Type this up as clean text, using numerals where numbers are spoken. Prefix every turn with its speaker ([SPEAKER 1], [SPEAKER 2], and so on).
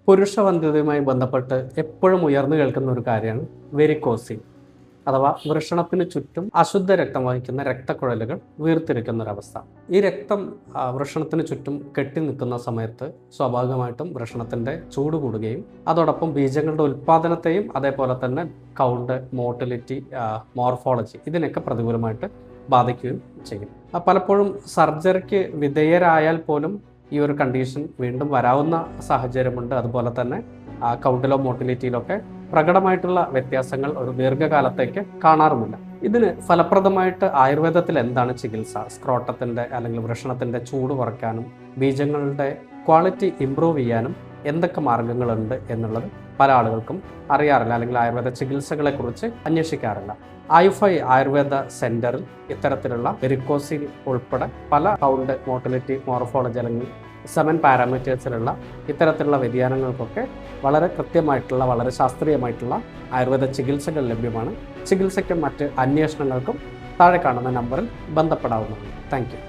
[SPEAKER 1] പുരുഷവന്ധ്യതയുമായി ബന്ധപ്പെട്ട് എപ്പോഴും ഉയർന്നു കേൾക്കുന്ന ഒരു കാര്യമാണ് വെരിക്കോസിൻ അഥവാ വൃഷണത്തിന് ചുറ്റും അശുദ്ധ രക്തം വഹിക്കുന്ന രക്തക്കുഴലുകൾ വീർത്തിരിക്കുന്ന ഒരവസ്ഥ. ഈ രക്തം വൃഷണത്തിന് ചുറ്റും കെട്ടി നിൽക്കുന്ന സമയത്ത് സ്വാഭാവികമായിട്ടും വൃഷണത്തിൻ്റെ ചൂട് കൂടുകയും അതോടൊപ്പം ബീജങ്ങളുടെ ഉൽപ്പാദനത്തെയും അതേപോലെ തന്നെ കൗണ്ട്, മോട്ടിലിറ്റി, മോർഫോളജി ഇതിനൊക്കെ പ്രതികൂലമായിട്ട് ബാധിക്കുകയും ചെയ്യും. പലപ്പോഴും സർജറിക്ക് വിധേയരായാൽ പോലും ഈ ഒരു കണ്ടീഷൻ വീണ്ടും വരാവുന്ന സാഹചര്യമുണ്ട്. അതുപോലെ തന്നെ കൗണ്ടിലോ മോട്ടിലിറ്റിയിലൊക്കെ പ്രകടമായിട്ടുള്ള വ്യത്യാസങ്ങൾ ഒരു ദീർഘകാലത്തേക്ക് കാണാറുമില്ല. ഇതിന് ഫലപ്രദമായിട്ട് ആയുർവേദത്തിൽ എന്താണ് ചികിത്സ? സ്ക്രോട്ടത്തിൻ്റെ അല്ലെങ്കിൽ വൃഷണത്തിൻ്റെ ചൂട് കുറയ്ക്കാനും ബീജങ്ങളുടെ ക്വാളിറ്റി ഇംപ്രൂവ് ചെയ്യാനും എന്തൊക്കെ മാർഗങ്ങളുണ്ട് എന്നുള്ളത് പല ആളുകൾക്കും അറിയാറില്ല, അല്ലെങ്കിൽ ആയുർവേദ ചികിത്സകളെക്കുറിച്ച് അന്വേഷിക്കാറില്ല. ആയുഫൈ ആയുർവേദ സെന്ററിൽ ഇത്തരത്തിലുള്ള വെരിക്കോസിൻ ഉൾപ്പെടെ പല കൗണ്ട്, മോട്ടിലിറ്റി, മോർഫോളജി അല്ലെങ്കിൽ 7 പാരാമീറ്റേഴ്സിലുള്ള ഇത്തരത്തിലുള്ള വ്യതിയാനങ്ങൾക്കൊക്കെ വളരെ കൃത്യമായിട്ടുള്ള, വളരെ ശാസ്ത്രീയമായിട്ടുള്ള ആയുർവേദ ചികിത്സകൾ ലഭ്യമാണ്. ചികിത്സയ്ക്കും മറ്റ് അന്വേഷണങ്ങൾക്കും താഴെ കാണുന്ന നമ്പറിൽ ബന്ധപ്പെടാവുന്നതാണ്. Thank you.